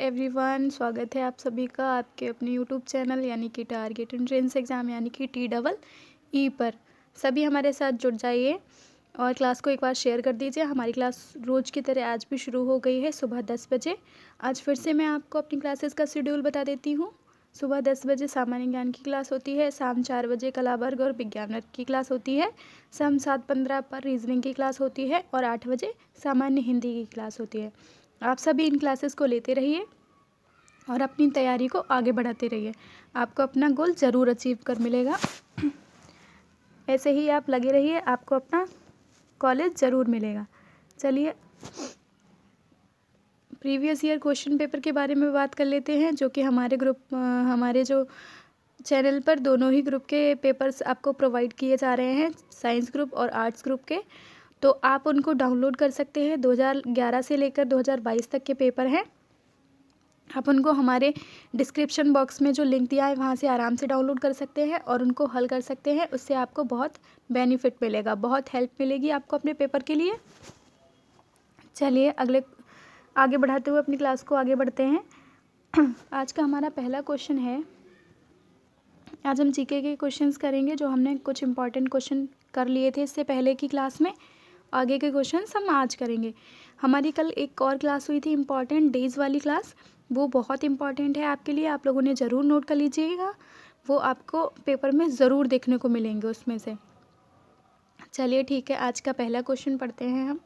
Everyone, स्वागत है आप सभी का आपके अपने यूट्यूब चैनल यानी कि टारगेट एंट्रेंस एग्ज़ाम यानी कि TEE पर। सभी हमारे साथ जुड़ जाइए और क्लास को एक बार शेयर कर दीजिए। हमारी क्लास रोज़ की तरह आज भी शुरू हो गई है सुबह 10 बजे। आज फिर से मैं आपको अपनी क्लासेस का शेड्यूल बता देती हूँ। सुबह 10 बजे सामान्य ज्ञान की क्लास होती है, शाम 4 बजे कला वर्ग और विज्ञान वर्ग की क्लास होती है, शाम 7:15 पर रीजनिंग की क्लास होती है और 8 बजे सामान्य हिंदी की क्लास होती है। आप सभी इन क्लासेस को लेते रहिए और अपनी तैयारी को आगे बढ़ाते रहिए। आपको अपना गोल ज़रूर अचीव कर मिलेगा। ऐसे ही आप लगे रहिए, आपको अपना कॉलेज ज़रूर मिलेगा। चलिए प्रीवियस ईयर क्वेश्चन पेपर के बारे में बात कर लेते हैं, जो कि हमारे जो चैनल पर दोनों ही ग्रुप के पेपर्स आपको प्रोवाइड किए जा रहे हैं, साइंस ग्रुप और आर्ट्स ग्रुप के। तो आप उनको डाउनलोड कर सकते हैं। 2011 से लेकर 2022 तक के पेपर हैं। आप उनको हमारे डिस्क्रिप्शन बॉक्स में जो लिंक दिया है वहाँ से आराम से डाउनलोड कर सकते हैं और उनको हल कर सकते हैं। उससे आपको बहुत बेनिफिट मिलेगा, बहुत हेल्प मिलेगी आपको अपने पेपर के लिए। चलिए आगे बढ़ाते हुए अपनी क्लास को आगे बढ़ते हैं। आज का हमारा पहला क्वेश्चन है। आज हम जीके के क्वेश्चंस करेंगे, जो हमने कुछ इंपॉर्टेंट क्वेश्चन कर लिए थे इससे पहले की क्लास में। आगे के क्वेश्चंस हम आज करेंगे। हमारी कल एक और क्लास हुई थी इम्पॉर्टेंट डेज वाली क्लास, वो बहुत इम्पॉर्टेंट है आपके लिए। आप लोगों ने ज़रूर नोट कर लीजिएगा, वो आपको पेपर में ज़रूर देखने को मिलेंगे उसमें से। चलिए ठीक है, आज का पहला क्वेश्चन पढ़ते हैं हम।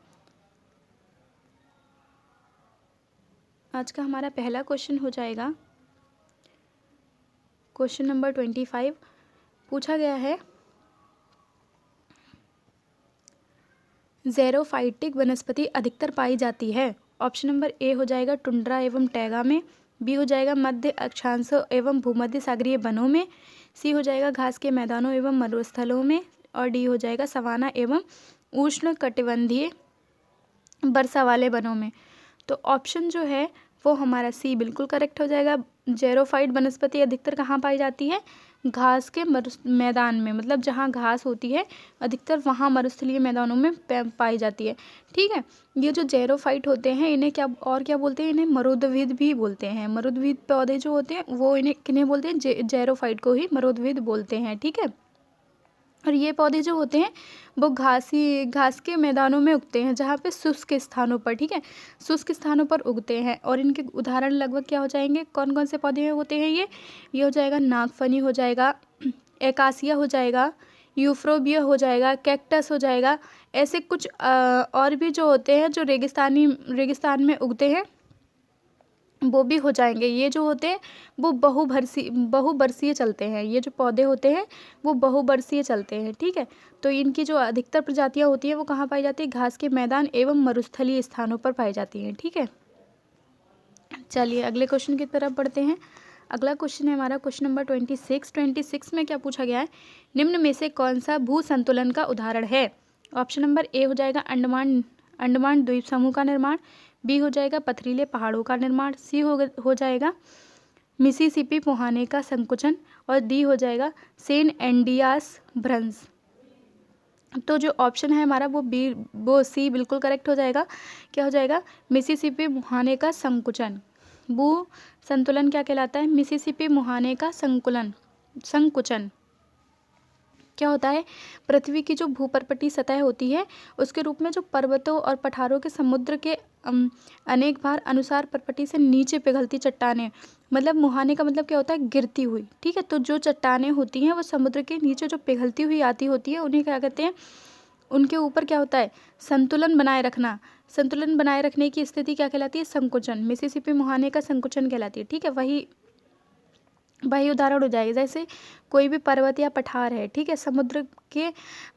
आज का हमारा पहला क्वेश्चन हो जाएगा क्वेश्चन नंबर 25। पूछा गया है, ज़ेरोफाइटिक वनस्पति अधिकतर पाई जाती है। ऑप्शन नंबर ए हो जाएगा टुंड्रा एवं टैगा में, बी हो जाएगा मध्य अक्षांश एवं भूमध्य सागरीय वनों में, सी हो जाएगा घास के मैदानों एवं मरुस्थलों में, और डी हो जाएगा सवाना एवं उष्ण कटिबंधीय वर्षा वाले वनों में। तो ऑप्शन जो है वो हमारा सी बिल्कुल करेक्ट हो जाएगा। ज़ेरोफाइट वनस्पति अधिकतर कहाँ पाई जाती है? घास के मैदान में, मतलब जहाँ घास होती है अधिकतर वहाँ मरुस्थलीय मैदानों में पाई जाती है। ठीक है, ये जो ज़ेरोफाइट होते हैं इन्हें क्या बोलते हैं? इन्हें मरुद्भिद भी बोलते हैं। मरुद्भिद पौधे जो होते हैं वो इन्हें किन्हें बोलते हैं? ज़ेरोफाइट को ही मरुद्भिद बोलते हैं। ठीक है, और ये पौधे जो होते हैं वो घास के मैदानों में उगते हैं, जहाँ पे शुष्क स्थानों पर। ठीक है, शुष्क स्थानों पर उगते हैं। और इनके उदाहरण लगभग क्या हो जाएंगे? कौन कौन से पौधे होते हैं ये हो जाएगा नागफनी हो जाएगा, एकासिया हो जाएगा, यूफ्रोबिया हो जाएगा, कैक्टस हो जाएगा। ऐसे कुछ और भी जो होते हैं जो रेगिस्तान में उगते हैं वो भी हो जाएंगे। ये जो होते हैं वो बहुवर्षीय चलते हैं। ये जो पौधे होते हैं वो बहुवर्षीय चलते हैं। ठीक है, तो इनकी जो अधिकतर प्रजातियां होती हैं वो कहाँ पाई जाती है? घास के मैदान एवं मरुस्थलीय स्थानों पर पाई जाती हैं। ठीक है, चलिए अगले क्वेश्चन की तरफ बढ़ते हैं। अगला क्वेश्चन है हमारा क्वेश्चन नंबर 26 में क्या पूछा गया है? निम्न में से कौन सा भू संतुलन का उदाहरण है? ऑप्शन नंबर ए हो जाएगा अंडमान द्वीप समूह का निर्माण, बी हो जाएगा पथरीले पहाड़ों का निर्माण, सी हो जाएगा मिसिसिपी मुहाने का संकुचन, और डी हो जाएगा सेन एंडियास भ्रंश। तो जो ऑप्शन है हमारा वो सी बिल्कुल करेक्ट हो जाएगा। क्या हो जाएगा? मिसिसिपी मुहाने का संकुचन। भू संतुलन क्या कहलाता है? मिसिसिपी मुहाने का संकुचन क्या होता है? पृथ्वी की जो भूपर्वतीय सतह होती है उसके रूप में जो पर्वतों और पठारों के समुद्र के अनेक भार अनुसार पर्वतीय से नीचे पिघलती चट्टानें, मतलब मुहाने का मतलब क्या होता है? गिरती हुई। ठीक है, तो जो चट्टानें होती हैं वो समुद्र के नीचे जो पिघलती हुई आती होती है उन्हें क्या कहते हैं? उनके ऊपर क्या होता है? संतुलन बनाए रखना। संतुलन बनाए रखने की स्थिति क्या कहलाती है? संकुचन। मिसिसिपी मुहाने का संकुचन कहलाती है। ठीक है, वही उदाहरण हो जाएगा जैसे कोई भी पर्वत या पठार है। ठीक है, समुद्र के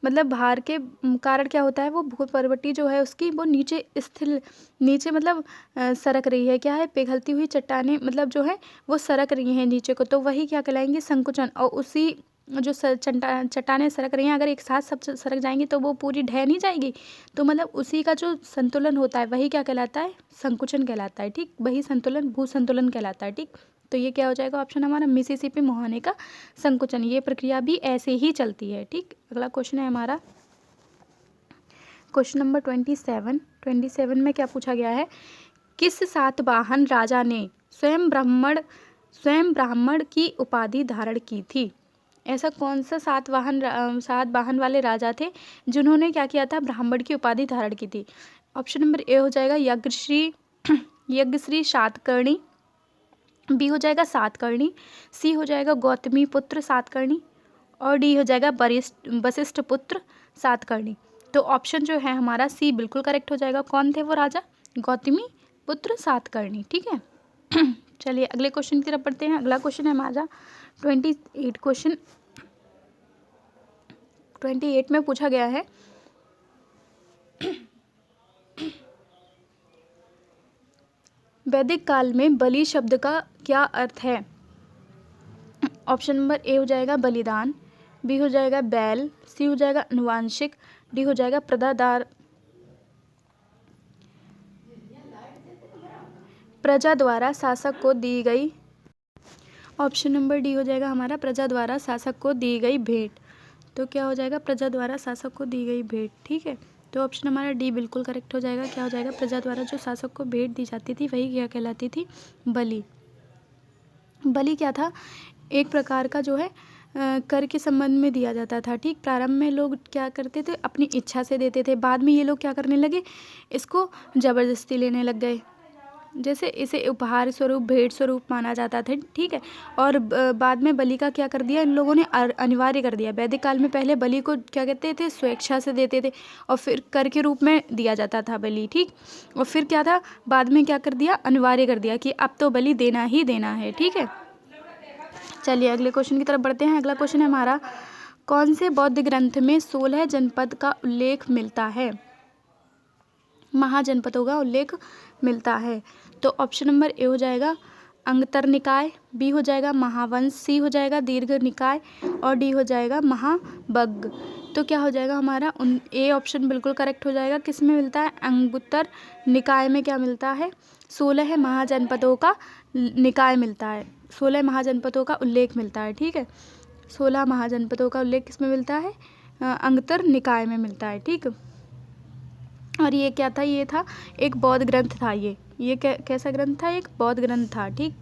मतलब भार के कारण क्या होता है? वो भूपर्वतीय जो है उसकी वो नीचे मतलब सरक रही है। क्या है? पिघलती हुई चट्टानें मतलब जो है वो सरक रही हैं नीचे को, तो वही क्या कहलाएंगे? संकुचन। और उसी जो चट्टानें सरक रही हैं अगर एक साथ सब सरक जाएंगी तो वो पूरी ढह नहीं जाएगी, तो मतलब उसी का जो संतुलन होता है वही क्या कहलाता है? संकुचन कहलाता है। ठीक, वही संतुलन भू संतुलन कहलाता है। ठीक, तो ये क्या हो जाएगा? ऑप्शन हमारा मिसिसिपी मुहाने का संकुचन। ये प्रक्रिया भी ऐसे ही चलती है। ठीक, अगला क्वेश्चन है हमारा क्वेश्चन नंबर 27 में क्या पूछा गया है? किस सातवाहन राजा ने स्वयं ब्राह्मण की उपाधि धारण की थी? ऐसा कौन सा सात वाहन वाले राजा थे जिन्होंने क्या किया था, ब्राह्मण की उपाधि धारण की थी? ऑप्शन नंबर ए हो जाएगा यज्ञश्री सातकर्णी, बी हो जाएगा सातकर्णी, सी हो जाएगा गौतमी पुत्र सातकर्णी, और डी हो जाएगा वशिष्ठ पुत्र सातकर्णी। तो ऑप्शन जो है हमारा सी बिल्कुल करेक्ट हो जाएगा। कौन थे वो राजा? गौतमी पुत्र सातकर्णी। ठीक है। चलिए अगले क्वेश्चन की तरफ बढ़ते हैं। अगला क्वेश्चन है हमारा 28 क्वेश्चन। 28 में पूछा गया है वैदिक काल में बलि शब्द का क्या अर्थ है? ऑप्शन नंबर ए हो जाएगा बलिदान, बी हो जाएगा बैल, सी हो जाएगा अनुवांशिक, डी हो जाएगा प्रजा द्वारा शासक को दी गई। ऑप्शन नंबर डी हो जाएगा हमारा प्रजा द्वारा शासक को दी गई भेंट। तो क्या हो जाएगा? प्रजा द्वारा शासक को दी गई भेंट। ठीक है, तो ऑप्शन हमारा डी बिल्कुल करेक्ट हो जाएगा। क्या हो जाएगा? प्रजा द्वारा जो शासक को भेंट दी जाती थी वही क्या कहलाती थी? बलि। बलि क्या था? एक प्रकार का जो है कर के संबंध में दिया जाता था। ठीक, प्रारंभ में लोग क्या करते थे, अपनी इच्छा से देते थे। बाद में ये लोग क्या करने लगे, इसको जबरदस्ती लेने लग गए। जैसे इसे उपहार स्वरूप, भेंट स्वरूप माना जाता था। ठीक है, और बाद में बलि का क्या कर दिया इन लोगों ने? अनिवार्य कर दिया। वैदिक काल में पहले बलि को क्या कहते थे? स्वेच्छा से देते थे, और फिर कर के रूप में दिया जाता था बलि। ठीक, और फिर क्या था, बाद में क्या कर दिया? अनिवार्य कर दिया कि अब तो बलि देना ही देना है। ठीक है, चलिए अगले क्वेश्चन की तरफ बढ़ते हैं। अगला क्वेश्चन है हमारा, कौन से बौद्ध ग्रंथ में 16 जनपद का उल्लेख मिलता है? महाजनपदों का उल्लेख मिलता है। तो ऑप्शन नंबर ए हो जाएगा अंगतर निकाय, बी हो जाएगा महावंश, सी हो जाएगा दीर्घ निकाय, और डी हो जाएगा महावग्ग। तो क्या हो जाएगा हमारा? ए ऑप्शन बिल्कुल करेक्ट हो जाएगा। किस में मिलता है? अंगुत्तर निकाय में क्या मिलता है? 16 महाजनपदों का निकाय मिलता है, 16 महाजनपदों का उल्लेख मिलता है। ठीक है, 16 महाजनपदों का उल्लेख किस में मिलता है? अंगुत्तर निकाय में मिलता है। ठीक, और ये क्या था? ये था एक बौद्ध ग्रंथ था। ये कैसा ग्रंथ था? एक बौद्ध ग्रंथ था। ठीक,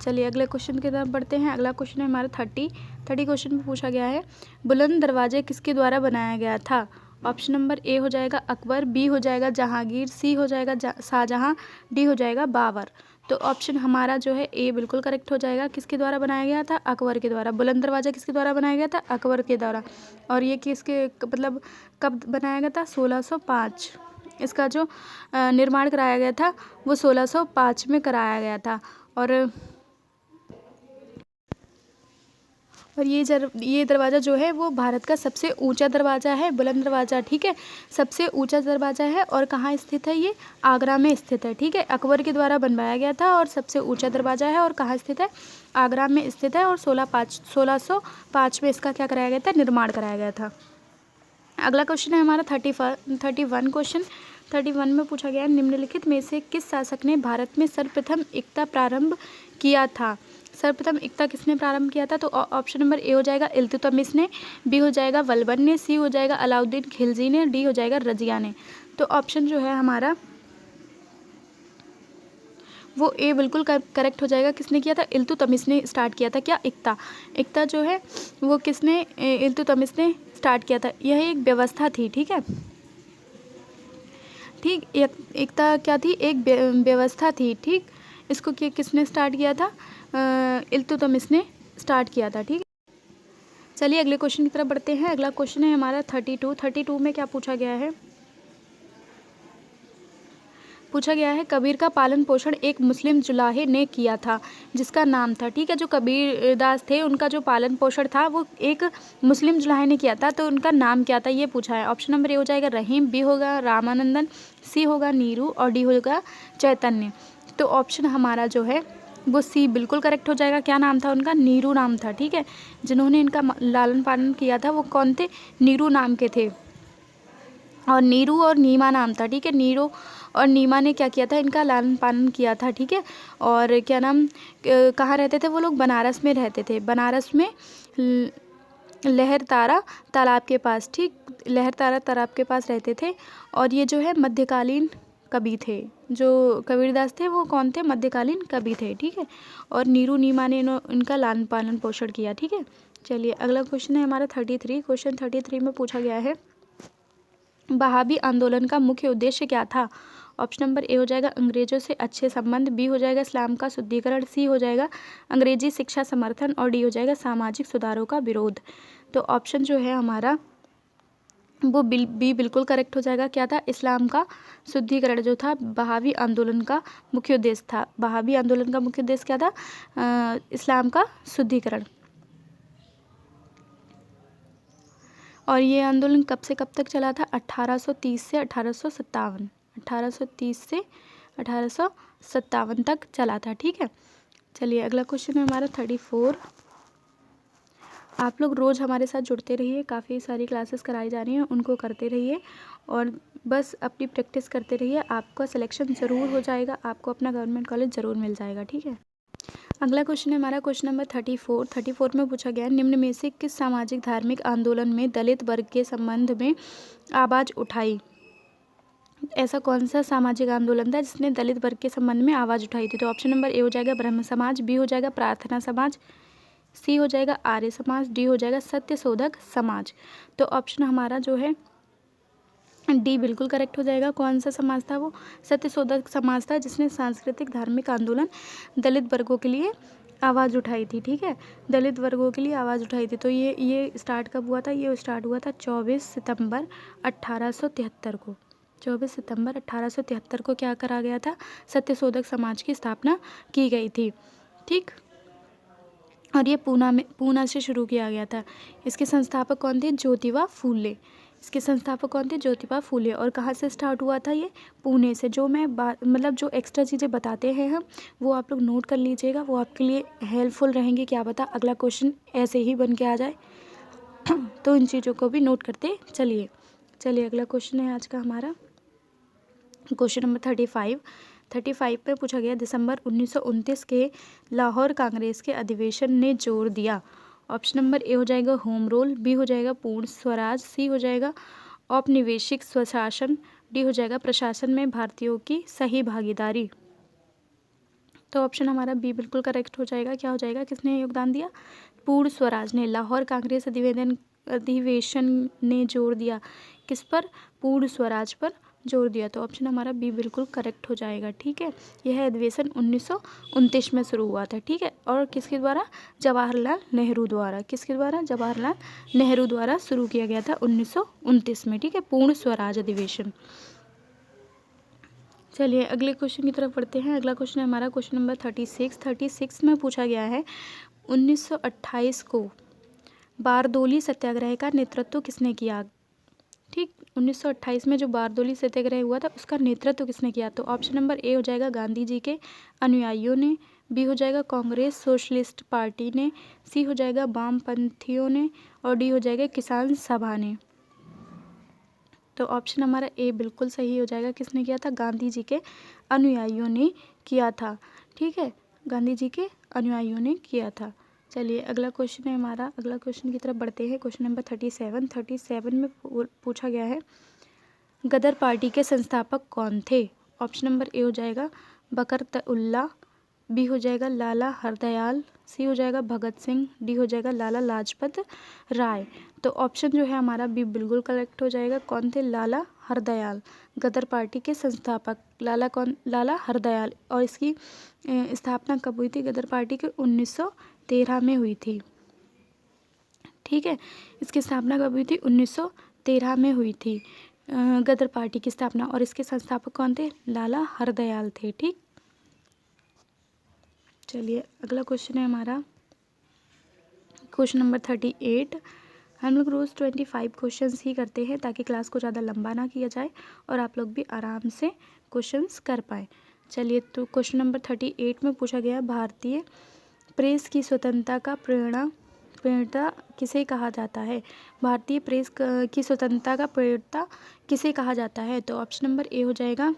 चलिए अगले क्वेश्चन की तरफ बढ़ते हैं। अगला क्वेश्चन है हमारा 30 क्वेश्चन में पूछा गया है, बुलंद दरवाजे किसके द्वारा बनाया गया था? ऑप्शन नंबर ए हो जाएगा अकबर, बी हो जाएगा जहांगीर, सी हो जाएगा शाहजहां, डी हो जाएगा बाबर। तो ऑप्शन हमारा जो है ए बिल्कुल करेक्ट हो जाएगा। किसके द्वारा बनाया गया था? अकबर के द्वारा। बुलंद दरवाजा किसके द्वारा बनाया गया था? अकबर के द्वारा। और ये किसके मतलब कब बनाया गया था? 1605। इसका जो निर्माण कराया गया था वो 1605 में कराया गया था। और ये दरवाज़ा जो है वो भारत का सबसे ऊंचा दरवाज़ा है, बुलंद दरवाज़ा। ठीक है, सबसे ऊंचा दरवाज़ा है। और कहाँ स्थित है? ये आगरा में स्थित है। ठीक है, अकबर के द्वारा बनवाया गया था और सबसे ऊंचा दरवाज़ा है। और कहाँ स्थित है? आगरा में स्थित है। और 1605 में इसका क्या कराया गया था? निर्माण कराया गया था। अगला क्वेश्चन है हमारा 31 क्वेश्चन। 31 में पूछा गया है, निम्नलिखित में से किस शासक ने भारत में सर्वप्रथम इक्ता प्रारंभ किया था? सर्वप्रथम इक्ता किसने प्रारंभ किया था? तो ऑप्शन नंबर ए हो जाएगा इल्तुतमिश ने, बी हो जाएगा बलबन ने, सी हो जाएगा अलाउद्दीन खिलजी ने, डी हो जाएगा रजिया ने। तो ऑप्शन जो है हमारा वो ए बिल्कुल करेक्ट हो जाएगा। किसने किया था? इल्तुतमिश ने स्टार्ट किया था। क्या? इक्ता जो है वो किसने? इल्तुतमिश ने स्टार्ट किया था। यह एक व्यवस्था थी। ठीक है, ठीक, इक्ता क्या थी? एक व्यवस्था थी। ठीक, इसको किसने स्टार्ट किया था? इल्तुतमिश ने स्टार्ट किया था। ठीक, चलिए अगले क्वेश्चन की तरफ बढ़ते हैं। अगला क्वेश्चन है हमारा 32 में क्या पूछा गया है? पूछा गया है, कबीर का पालन पोषण एक मुस्लिम जुलाहे ने किया था, जिसका नाम था। ठीक है, जो कबीर दास थे उनका जो पालन पोषण था वो एक मुस्लिम जुलाहे ने किया था। तो उनका नाम क्या था ये पूछा है। ऑप्शन नंबर ए हो जाएगा रहीम, बी होगा रामानंदन, सी होगा नीरू, और डी होगा चैतन्य। तो ऑप्शन हमारा जो है वो सी बिल्कुल करेक्ट हो जाएगा। क्या नाम था उनका? नीरू नाम था। ठीक है, जिन्होंने इनका लालन पालन किया था वो कौन थे? नीरू नाम के थे। और नीरू और नीमा नाम था। ठीक है, नीरू और नीमा ने क्या किया था? इनका लालन पालन किया था। ठीक है, और क्या नाम, कहाँ रहते थे वो लोग? बनारस में रहते थे। बनारस में लहरतारा तालाब के पास। ठीक, लहरतारा तालाब के पास रहते थे। और ये जो है मध्यकालीन कवि थे। जो कबीरदास थे वो कौन थे? मध्यकालीन कवि थे, ठीक है। और नीरू नीमा ने इनका लालन पालन पोषण किया, ठीक है। चलिए अगला क्वेश्चन है हमारा 33। क्वेश्चन 33 में पूछा गया है, वहाबी आंदोलन का मुख्य उद्देश्य क्या था? ऑप्शन नंबर ए हो जाएगा अंग्रेजों से अच्छे संबंध, बी हो जाएगा इस्लाम का शुद्धिकरण, सी हो जाएगा अंग्रेजी शिक्षा समर्थन और डी हो जाएगा सामाजिक सुधारों का विरोध। तो ऑप्शन जो है हमारा वो बी बिल्कुल करेक्ट हो जाएगा। क्या था? इस्लाम का शुद्धिकरण जो था वहाबी आंदोलन का मुख्य उद्देश्य था। वहाबी आंदोलन का मुख्य उद्देश्य क्या था? इस्लाम का शुद्धिकरण। और ये आंदोलन कब से कब तक चला था? 1830 से 1857, 1830 से 1857 तक चला था, ठीक है। चलिए अगला क्वेश्चन है हमारा 34। आप लोग रोज़ हमारे साथ जुड़ते रहिए, काफ़ी सारी क्लासेस कराई जा रही हैं, उनको करते रहिए और बस अपनी प्रैक्टिस करते रहिए। आपका सिलेक्शन ज़रूर हो जाएगा, आपको अपना गवर्नमेंट कॉलेज ज़रूर मिल जाएगा, ठीक है। अगला क्वेश्चन है हमारा क्वेश्चन नंबर 34। 34 में पूछा गया, निम्न में से किस सामाजिक धार्मिक आंदोलन में दलित वर्ग के संबंध में आवाज़ उठाई? ऐसा कौन सा सामाजिक आंदोलन था जिसने दलित वर्ग के संबंध में आवाज़ उठाई थी? तो ऑप्शन नंबर ए हो जाएगा ब्रह्म समाज, बी हो जाएगा प्रार्थना समाज, सी हो जाएगा आर्य समाज, डी हो जाएगा सत्यशोधक समाज। तो ऑप्शन हमारा जो है डी बिल्कुल करेक्ट हो जाएगा। कौन सा समाज था वो? सत्यशोधक समाज था, जिसने सांस्कृतिक धार्मिक आंदोलन दलित वर्गों के लिए आवाज़ उठाई थी, ठीक है। दलित वर्गों के लिए आवाज़ उठाई थी। तो ये स्टार्ट कब हुआ था? ये स्टार्ट हुआ था 24 सितंबर 1873 को। 24 सितंबर 1873 को क्या करा गया था? सत्यशोधक समाज की स्थापना की गई थी, ठीक। और ये पूना से शुरू किया गया था। इसके संस्थापक कौन थे? ज्योतिबा फूले। इसके संस्थापक कौन थे? ज्योतिबा फूले। और कहाँ से स्टार्ट हुआ था? ये पुणे से। जो मैं मतलब जो एक्स्ट्रा चीज़ें बताते हैं हम, वो आप लोग नोट कर लीजिएगा, वो आपके लिए हेल्पफुल रहेंगे। क्या पता अगला क्वेश्चन ऐसे ही बन के आ जाए तो इन चीज़ों को भी नोट करते चलिए। चलिए अगला क्वेश्चन है आज का हमारा क्वेश्चन नंबर 35। 35 में पूछा गया, दिसंबर 1929 के लाहौर कांग्रेस के अधिवेशन ने जोर दिया। ऑप्शन नंबर ए हो जाएगा होम रूल, बी हो जाएगा पूर्ण स्वराज, सी हो जाएगा औपनिवेशिक स्वशासन, डी हो जाएगा प्रशासन में भारतीयों की सही भागीदारी। तो ऑप्शन हमारा बी बिल्कुल करेक्ट हो जाएगा। क्या हो जाएगा? किसने योगदान दिया? पूर्ण स्वराज ने। लाहौर कांग्रेस अधिवेशन ने जोर दिया किस पर? पूर्ण स्वराज पर जोर दिया। तो ऑप्शन हमारा बी बिल्कुल करेक्ट हो जाएगा, ठीक है। यह अधिवेशन 1929 में शुरू हुआ था, ठीक है। और किसके द्वारा? जवाहरलाल नेहरू द्वारा। किसके द्वारा? जवाहरलाल नेहरू द्वारा शुरू किया गया था 1929 में, ठीक है, पूर्ण स्वराज अधिवेशन। चलिए अगले क्वेश्चन की तरफ बढ़ते हैं। अगला क्वेश्चन है हमारा क्वेश्चन नंबर 36। 36 में पूछा गया है, 1928 को बारदोली सत्याग्रह का नेतृत्व किसने किया? ठीक, 1928 में जो बारदोली सत्याग्रह हुआ था उसका नेतृत्व किसने किया? तो ऑप्शन नंबर ए हो जाएगा गांधी जी के अनुयायियों ने, बी हो जाएगा कांग्रेस सोशलिस्ट पार्टी ने, सी हो जाएगा वामपंथियों ने और डी हो जाएगा किसान सभा ने। तो ऑप्शन हमारा ए बिल्कुल सही हो जाएगा। किसने किया था? गांधी जी के अनुयायियों ने किया था, ठीक है, गांधी जी के अनुयायियों ने किया था। चलिए अगला क्वेश्चन है हमारा, अगला क्वेश्चन की तरफ बढ़ते हैं। Question number 37। 37 में पूछा गया है, गदर पार्टी के संस्थापक कौन थे? ऑप्शन नंबर ए हो जाएगा बकरतउल्ला, बी हो जाएगा लाला हरदयाल, सी हो जाएगा भगत सिंह, डी हो जाएगा लाला लाजपत राय। तो ऑप्शन जो है हमारा बी बिल्कुल करेक्ट हो जाएगा। कौन थे? लाला हरदयाल, गदर पार्टी के संस्थापक लाला हरदयाल। और इसकी स्थापना कब हुई थी? गदर पार्टी के 1913 में हुई थी, ठीक है। इसकी स्थापना कब हुई थी? 1913 में हुई थी गदर पार्टी की स्थापना। और इसके संस्थापक कौन थे? लाला हरदयाल थे, ठीक। चलिए अगला क्वेश्चन है हमारा क्वेश्चन नंबर 38। हम लोग रोज़ 25 क्वेश्चंस ही करते हैं ताकि क्लास को ज़्यादा लंबा ना किया जाए और आप लोग भी आराम से क्वेश्चंस कर पाएँ। चलिए तो क्वेश्चन नंबर 38 में पूछा गया, भारतीय प्रेस की स्वतंत्रता का प्रणेता किसे कहा जाता है? भारतीय प्रेस की स्वतंत्रता का प्रणेता किसे कहा जाता है? तो ऑप्शन नंबर ए हो जाएगा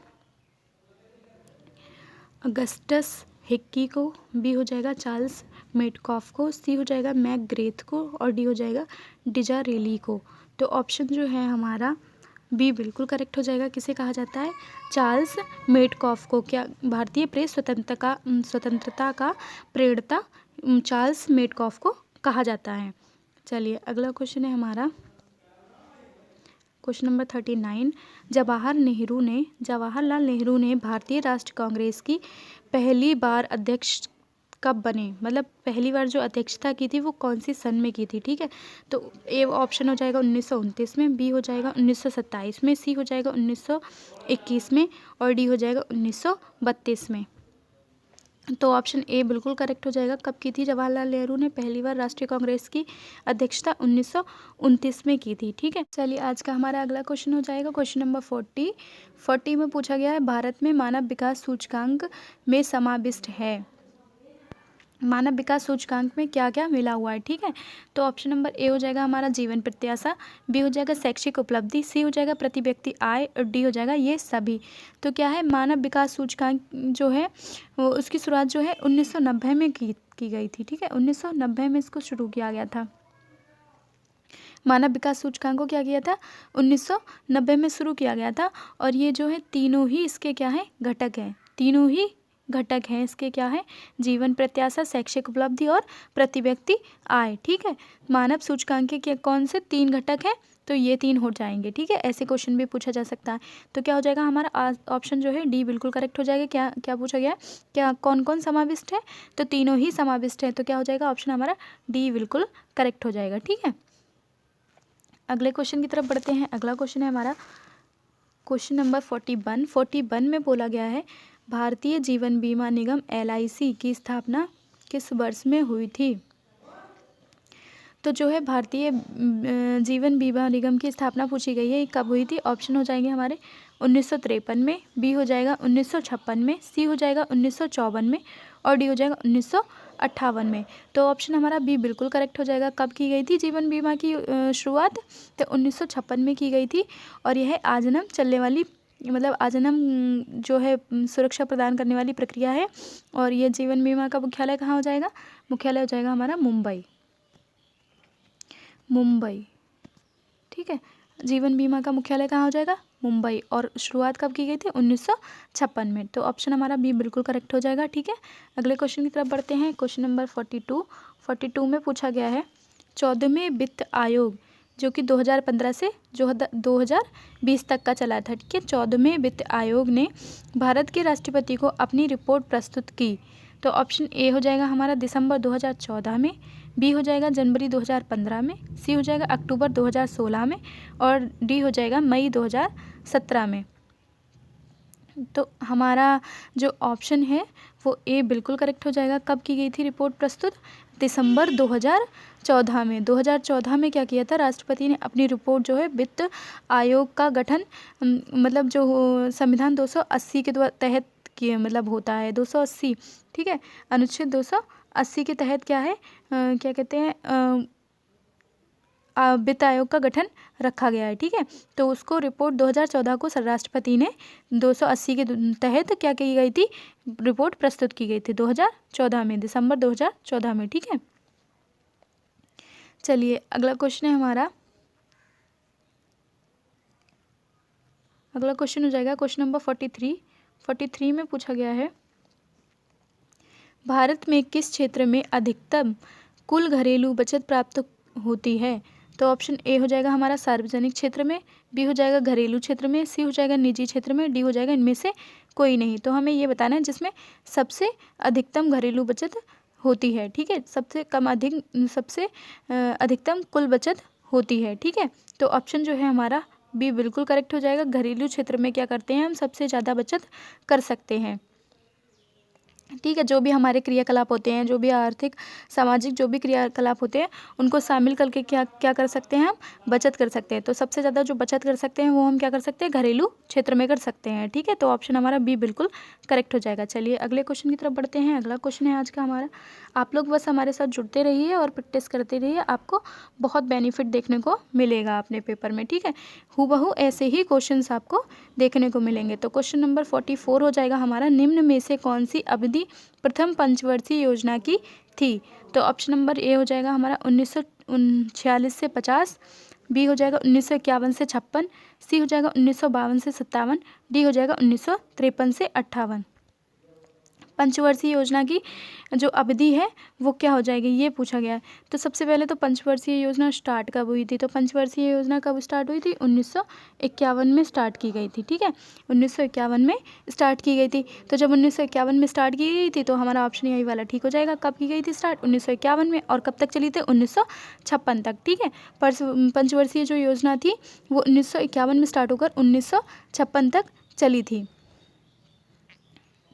अगस्टस हिक्की को, बी हो जाएगा चार्ल्स मेटकॉफ को, सी हो जाएगा मैकग्रेथ को और डी हो जाएगा डिजारेली को। तो ऑप्शन जो है हमारा बी बिल्कुल करेक्ट हो जाएगा। किसे कहा जाता है? चार्ल्स मेटकॉफ को। क्या भारतीय प्रेस स्वतंत्रता का प्रणेता चार्ल्स मेटकॉफ को कहा जाता है। चलिए अगला क्वेश्चन है हमारा क्वेश्चन नंबर 39। जवाहरलाल नेहरू ने भारतीय राष्ट्रीय कांग्रेस की पहली बार अध्यक्ष कब बने? मतलब पहली बार जो अध्यक्षता की थी वो कौन सी सन में की थी? ठीक है, तो ए ऑप्शन हो जाएगा 1929 में, बी हो जाएगा 1927 में, सी हो जाएगा 1921 में और डी हो जाएगा 1932 में। तो ऑप्शन ए बिल्कुल करेक्ट हो जाएगा। कब की थी जवाहरलाल नेहरू ने पहली बार राष्ट्रीय कांग्रेस की अध्यक्षता? 1929 में की थी। ठीक है, चलिए आज का हमारा अगला क्वेश्चन हो जाएगा क्वेश्चन नंबर 40 में पूछा गया है भारत में मानव विकास सूचकांक में समाविष्ट है। मानव विकास सूचकांक में क्या क्या मिला हुआ है? ठीक है, तो ऑप्शन नंबर ए हो जाएगा हमारा जीवन प्रत्याशा, बी हो जाएगा शैक्षिक उपलब्धि, सी हो जाएगा प्रति व्यक्ति आय और डी हो जाएगा ये सभी। तो क्या है, मानव विकास सूचकांक जो है वो उसकी शुरुआत जो है 1990 में की गई थी। ठीक है, 1990 में इसको शुरू किया गया था। मानव विकास सूचकांक को क्या किया था? 1990 में शुरू किया गया था। और ये जो है तीनों ही इसके क्या है? घटक हैं। तीनों ही घटक हैं इसके। क्या है? जीवन प्रत्याशा, शैक्षिक उपलब्धि और प्रति व्यक्ति आय। ठीक है, मानव सूचकांक के कौन से 3 घटक हैं? तो ये 3 हो जाएंगे। ठीक है, ऐसे क्वेश्चन भी पूछा जा सकता है। तो क्या हो जाएगा हमारा ऑप्शन जो है डी बिल्कुल करेक्ट हो जाएगा। क्या क्या पूछा गया है? क्या कौन कौन समाविष्ट है? तो तीनों ही समाविष्ट है। तो क्या हो जाएगा ऑप्शन हमारा डी बिल्कुल करेक्ट हो जाएगा। ठीक है, अगले क्वेश्चन की तरफ बढ़ते हैं। अगला क्वेश्चन है हमारा क्वेश्चन नंबर 41 में बोला गया है भारतीय जीवन बीमा निगम LIC की स्थापना किस वर्ष में हुई थी? तो जो है भारतीय जीवन बीमा निगम की स्थापना पूछी गई है, ये कब हुई थी? ऑप्शन हो जाएंगे हमारे 1953 में, बी हो जाएगा 1956 में, सी हो जाएगा 1954 में और डी हो जाएगा 1958 में। तो ऑप्शन हमारा बी बिल्कुल करेक्ट हो जाएगा। कब की गई थी जीवन बीमा की शुरुआत? तो 1956 में की गई थी। और यह आजन्म चलने वाली मतलब आजन्म जो है सुरक्षा प्रदान करने वाली प्रक्रिया है। और ये जीवन बीमा का मुख्यालय कहाँ हो जाएगा? मुख्यालय हो जाएगा हमारा मुंबई। ठीक है, जीवन बीमा का मुख्यालय कहाँ हो जाएगा? मुंबई। और शुरुआत कब की गई थी? 1956 में। तो ऑप्शन हमारा बी बिल्कुल करेक्ट हो जाएगा। ठीक है, अगले क्वेश्चन की तरफ बढ़ते हैं। क्वेश्चन नंबर 42 में पूछा गया है 14वें वित्त आयोग जो कि 2015 से जो 2020 तक का चला था। ठीक है, 14वें वित्त आयोग ने भारत के राष्ट्रपति को अपनी रिपोर्ट प्रस्तुत की। तो ऑप्शन ए हो जाएगा हमारा दिसंबर 2014 में, बी हो जाएगा जनवरी 2015 में, सी हो जाएगा अक्टूबर 2016 में और डी हो जाएगा मई 2017 में। तो हमारा जो ऑप्शन है वो ए बिल्कुल करेक्ट हो जाएगा। कब की गई थी रिपोर्ट प्रस्तुत? दिसंबर 2014 में। 2014 में क्या किया था? राष्ट्रपति ने अपनी रिपोर्ट जो है वित्त आयोग का गठन मतलब जो संविधान 280 के तहत किए मतलब होता है 280। ठीक है, अनुच्छेद 280 के तहत क्या है क्या कहते हैं वित्त आयोग का गठन रखा गया है। ठीक है, तो उसको रिपोर्ट 2014 को राष्ट्रपति ने 280 के तहत क्या की गई थी? रिपोर्ट प्रस्तुत की गई थी 2014 में, दिसंबर 2014 में। ठीक है, चलिए अगला क्वेश्चन है हमारा, अगला क्वेश्चन हो जाएगा क्वेश्चन नंबर 43 में पूछा गया है भारत में किस क्षेत्र में अधिकतम कुल घरेलू बचत प्राप्त होती है? तो ऑप्शन ए हो जाएगा हमारा सार्वजनिक क्षेत्र में, बी हो जाएगा घरेलू क्षेत्र में, सी हो जाएगा निजी क्षेत्र में, डी हो जाएगा इनमें से कोई नहीं। तो हमें ये बताना है जिसमें सबसे अधिकतम घरेलू बचत होती है। ठीक है, सबसे अधिकतम कुल बचत होती है। ठीक है, तो ऑप्शन जो है हमारा बी बिल्कुल करेक्ट हो जाएगा। घरेलू क्षेत्र में क्या करते हैं हम? सबसे ज़्यादा बचत कर सकते हैं। ठीक है, जो भी हमारे क्रियाकलाप होते हैं, जो भी आर्थिक सामाजिक जो भी क्रियाकलाप होते हैं उनको शामिल करके क्या क्या कर सकते हैं? हम बचत कर सकते हैं। तो सबसे ज़्यादा जो बचत कर सकते हैं वो हम क्या कर सकते हैं? घरेलू क्षेत्र में कर सकते हैं। ठीक है, तो ऑप्शन हमारा बी बिल्कुल करेक्ट हो जाएगा। चलिए अगले क्वेश्चन की तरफ बढ़ते हैं। अगला क्वेश्चन है आज का हमारा, आप लोग बस हमारे साथ जुड़ते रहिए और प्रैक्टिस करते रहिए, आपको बहुत बेनिफिट देखने को मिलेगा अपने पेपर में। ठीक है, हूबहू ऐसे ही क्वेश्चन आपको देखने को मिलेंगे। तो क्वेश्चन नंबर 44 हो जाएगा हमारा, निम्न में से कौन सी अवधि प्रथम पंचवर्षीय योजना की थी? तो ऑप्शन नंबर ए हो जाएगा हमारा 1946 से 50, बी हो जाएगा 1951 से 56, सी हो जाएगा 1952 से 57, डी हो जाएगा 1953 से 58। पंचवर्षीय योजना की जो अवधि है वो क्या हो जाएगी, ये पूछा गया है। तो सबसे पहले तो पंचवर्षीय योजना स्टार्ट कब हुई थी, तो पंचवर्षीय योजना कब स्टार्ट हुई थी, 1951 में स्टार्ट की गई थी। ठीक है, 1951 में स्टार्ट की गई थी। तो जब 1951 में स्टार्ट की गई थी तो हमारा ऑप्शन यही वाला ठीक हो जाएगा। कब की गई थी स्टार्ट, 1951 में, और कब तक चली थी, 1956 तक। ठीक है, पंचवर्षीय जो योजना थी वो 1951 में स्टार्ट होकर 1956 तक चली थी।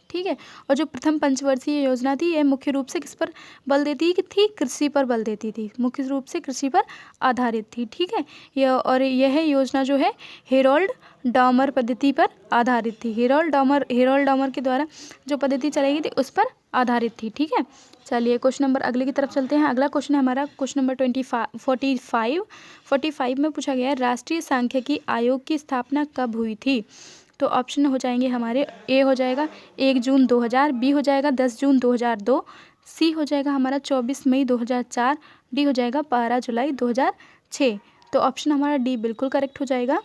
ठीक है, और जो प्रथम पंचवर्षीय योजना थी यह मुख्य रूप से किस पर बल देती थी, कृषि पर बल देती थी, मुख्य रूप से कृषि पर आधारित थी। ठीक है, यह योजना जो है हेरोल्ड डॉमर पद्धति पर आधारित थी। हेरोल्ड डॉमर के द्वारा जो पद्धति चलाई गई थी उस पर आधारित थी। ठीक है, चलिए क्वेश्चन नंबर अगले की तरफ चलते हैं। अगला क्वेश्चन है हमारा क्वेश्चन नंबर 45 में पूछा गया है राष्ट्रीय सांख्यिकी आयोग की स्थापना कब हुई थी। तो ऑप्शन हो जाएंगे हमारे, ए हो जाएगा 1 जून 2000, बी हो जाएगा 10 जून 2002, सी हो जाएगा हमारा 24 मई 2004, डी हो जाएगा 12 जुलाई 2006। तो ऑप्शन हमारा डी बिल्कुल करेक्ट हो जाएगा।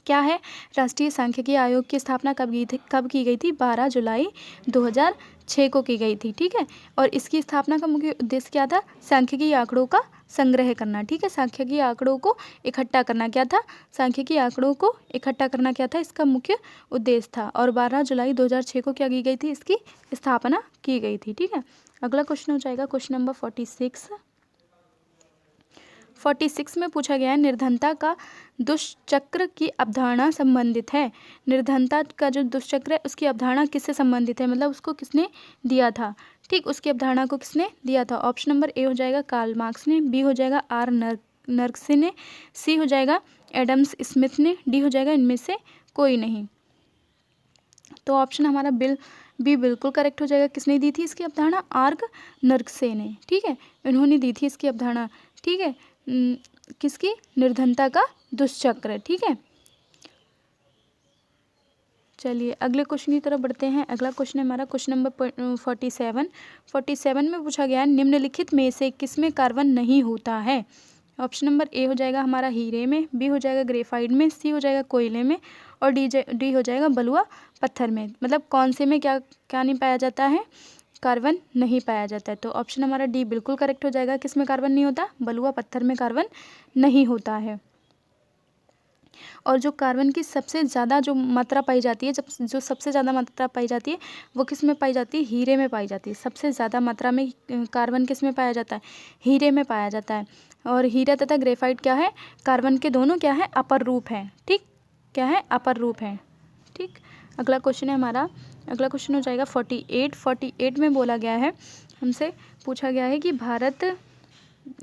क्या है, राष्ट्रीय सांख्यिकी आयोग की स्थापना कब की गई थी, 12 जुलाई 2006 को की गई थी। ठीक है, और इसकी स्थापना का मुख्य उद्देश्य क्या था, सांख्यिकी आंकड़ों का संग्रह करना। ठीक है, सांख्यिकी आंकड़ों को इकट्ठा करना क्या था, सांख्यिकी आंकड़ों को इकट्ठा करना क्या था, इसका मुख्य उद्देश्य था। और 12 जुलाई 2006 को क्या की गई थी, इसकी स्थापना की गई थी। ठीक है, अगला क्वेश्चन हो जाएगा क्वेश्चन नंबर 46 में पूछा गया है निर्धनता का दुष्चक्र की अवधारणा संबंधित है। निर्धनता का जो दुष्चक्र है उसकी अवधारणा किससे संबंधित है, मतलब उसको किसने दिया था। ठीक, उसकी अवधारणा को किसने दिया था। ऑप्शन नंबर ए हो जाएगा कार्ल मार्क्स ने, बी हो जाएगा आर नर्क्से ने, सी हो जाएगा एडम्स स्मिथ ने, डी हो जाएगा इनमें से कोई नहीं। तो ऑप्शन हमारा बी बिल्कुल करेक्ट हो जाएगा। किसने दी थी इसकी अवधारणा, आर्क नर्क्से ने। ठीक है, इन्होंने दी थी इसकी अवधारणा। ठीक है, किसकी, निर्धनता का दुष्चक्र। ठीक है, चलिए अगले क्वेश्चन की तरफ बढ़ते हैं। अगला क्वेश्चन है हमारा क्वेश्चन नंबर 47 में पूछा गया है निम्नलिखित में से किसमें कार्बन नहीं होता है। ऑप्शन नंबर ए हो जाएगा हमारा हीरे में, बी हो जाएगा ग्रेफाइट में, सी हो जाएगा कोयले में, और डी हो जाएगा बलुआ पत्थर में। मतलब कौन से में क्या क्या नहीं पाया जाता है, कार्बन नहीं पाया जाता है। तो ऑप्शन हमारा डी बिल्कुल करेक्ट हो जाएगा। किस में कार्बन नहीं होता, बलुआ पत्थर में कार्बन नहीं होता है। और जो कार्बन की सबसे ज़्यादा जो मात्रा पाई जाती है, जो सबसे ज़्यादा मात्रा पाई जाती है वो किस में पाई जाती है, हीरे में पाई जाती है। सबसे ज़्यादा मात्रा में कार्बन किस में पाया जाता है, हीरे में पाया जाता है। और हीरा तथा ग्रेफाइट क्या है, कार्बन के दोनों क्या है, अपर रूप हैं। ठीक, क्या है, अपर रूप हैं। ठीक, अगला क्वेश्चन है हमारा, अगला क्वेश्चन हो जाएगा 48 में बोला गया है, हमसे पूछा गया है कि भारत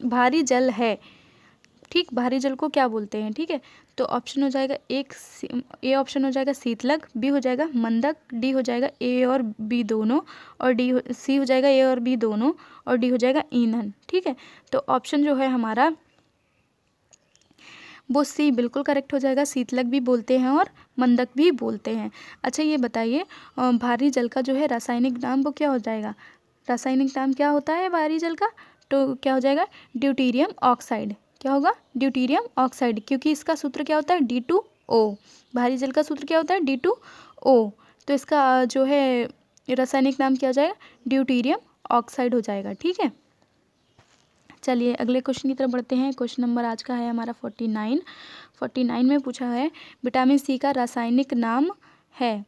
भारी जल है। ठीक, भारी जल को क्या बोलते हैं। ठीक है, तो ऑप्शन हो जाएगा ए ऑप्शन हो जाएगा शीतलक, बी हो जाएगा मंदक, डी हो जाएगा ए और बी दोनों, और सी हो जाएगा ए और बी दोनों, और डी हो जाएगा ईंधन। ठीक है, तो ऑप्शन जो है हमारा वो सी बिल्कुल करेक्ट हो जाएगा। शीतलक भी बोलते हैं और मंदक भी बोलते हैं। अच्छा ये बताइए भारी जल का जो है रासायनिक नाम वो क्या हो जाएगा, रासायनिक नाम क्या होता है भारी जल का, तो क्या हो जाएगा, ड्यूटीरियम ऑक्साइड। क्या होगा, ड्यूटीरियम ऑक्साइड, क्योंकि इसका सूत्र क्या होता है, D2O। भारी जल का सूत्र क्या होता है, D2O। तो इसका जो है रासायनिक नाम क्या हो जाएगा, ड्यूटीरियम ऑक्साइड हो जाएगा। ठीक है, चलिए अगले क्वेश्चन की तरफ बढ़ते हैं। क्वेश्चन नंबर आज का है हमारा 49 में पूछा है विटामिन सी का रासायनिक नाम है।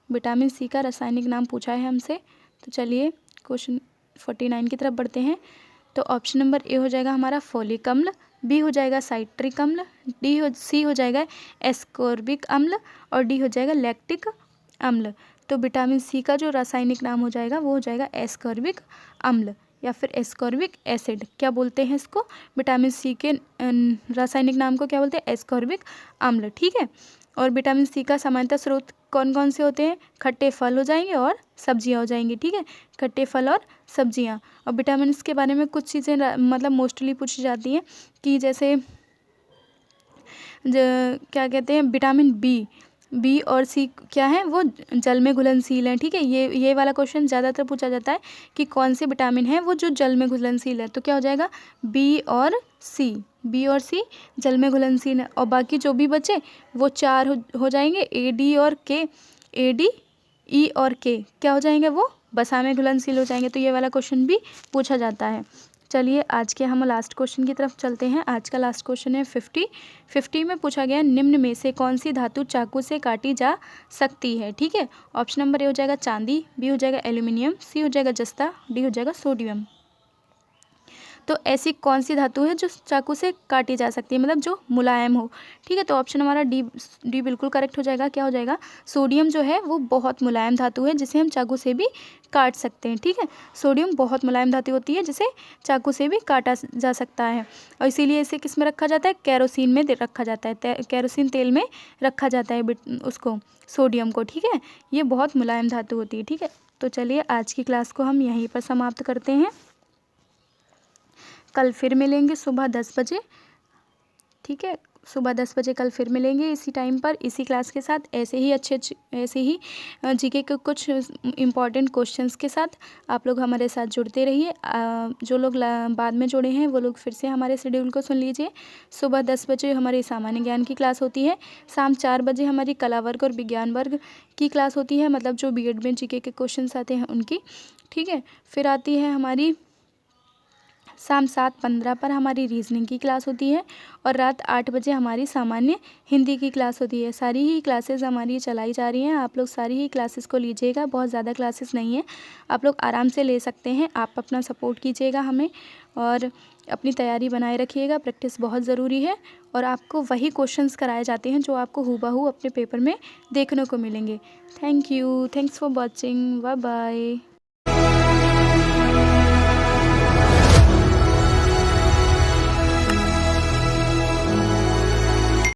विटामिन सी का रासायनिक नाम पूछा है हमसे। तो चलिए क्वेश्चन 49 की तरफ बढ़ते हैं। तो ऑप्शन नंबर ए हो जाएगा हमारा फोलिक अम्ल, बी हो जाएगा साइट्रिक अम्ल, सी हो जाएगा एस्कॉर्बिक अम्ल, और डी हो जाएगा लैक्टिक अम्ल। तो विटामिन सी का जो रासायनिक नाम हो जाएगा वो हो जाएगा एस्कॉर्बिक अम्ल या फिर एस्कॉर्बिक एसिड। क्या बोलते हैं इसको, विटामिन सी के रासायनिक नाम को क्या बोलते हैं, एस्कॉर्बिक अम्ल। ठीक है, और विटामिन सी का सामान्यतः स्रोत कौन कौन से होते हैं, खट्टे फल हो जाएंगे और सब्जियां हो जाएंगी। ठीक है, खट्टे फल और सब्जियां। और विटामिन के बारे में कुछ चीज़ें मतलब मोस्टली पूछी जाती हैं कि जैसे क्या कहते हैं, विटामिन बी और सी क्या है, वो जल में घुलनशील हैं। ठीक है, ये वाला क्वेश्चन ज़्यादातर पूछा जाता है कि कौन से विटामिन है वो जो जल में घुलनशील है। तो क्या हो जाएगा, बी और सी बी और सी जल में घुलनशील है, और बाकी जो भी बचे वो 4 हो जाएंगे, ए डी और के, ए डी ई और के क्या हो जाएंगे, वो बसा में घुलनशील हो जाएंगे। तो ये वाला क्वेश्चन भी पूछा जाता है। चलिए आज के हम लास्ट क्वेश्चन की तरफ चलते हैं। आज का लास्ट क्वेश्चन है 50 में पूछा गया निम्न में से कौन सी धातु चाकू से काटी जा सकती है। ठीक है, ऑप्शन नंबर ए हो जाएगा चांदी, बी हो जाएगा एल्यूमिनियम, सी हो जाएगा जस्ता, डी हो जाएगा सोडियम। तो ऐसी कौन सी धातु है जो चाकू से काटी जा सकती है, मतलब जो मुलायम हो। ठीक है, तो ऑप्शन हमारा डी बिल्कुल करेक्ट हो जाएगा। क्या हो जाएगा, सोडियम जो है वो बहुत मुलायम धातु है जिसे हम चाकू से भी काट सकते हैं। ठीक है, सोडियम बहुत मुलायम धातु होती है जिसे चाकू से भी काटा जा सकता है, और इसीलिए इसे किस में रखा जाता है, कैरोसिन में रखा जाता है, कैरोसिन तेल में रखा जाता है उसको, सोडियम को। ठीक है, ये बहुत मुलायम धातु होती है। ठीक है, तो चलिए आज की क्लास को हम यहीं पर समाप्त करते हैं। कल फिर मिलेंगे सुबह 10 बजे। ठीक है, सुबह 10 बजे कल फिर मिलेंगे इसी टाइम पर, इसी क्लास के साथ, ऐसे ही जीके के कुछ इम्पॉर्टेंट क्वेश्चंस के साथ आप लोग हमारे साथ जुड़ते रहिए। जो लोग बाद में जुड़े हैं वो लोग फिर से हमारे शेड्यूल को सुन लीजिए। सुबह 10 बजे हमारी सामान्य ज्ञान की क्लास होती है, शाम 4 बजे हमारी कला वर्ग और विज्ञान वर्ग की क्लास होती है, मतलब जो बीएड में जीके के क्वेश्चंस आते हैं उनकी। ठीक है, फिर आती है हमारी शाम 7:15 पर हमारी रीजनिंग की क्लास होती है, और रात 8 बजे हमारी सामान्य हिंदी की क्लास होती है। सारी ही क्लासेस हमारी चलाई जा रही हैं, आप लोग सारी ही क्लासेस को लीजिएगा, बहुत ज़्यादा क्लासेस नहीं है, आप लोग आराम से ले सकते हैं। आप अपना सपोर्ट कीजिएगा हमें, और अपनी तैयारी बनाए रखिएगा, प्रैक्टिस बहुत ज़रूरी है, और आपको वही क्वेश्चंस कराए जाते हैं जो आपको हूबहू अपने पेपर में देखने को मिलेंगे। Thanks for watching, bye bye.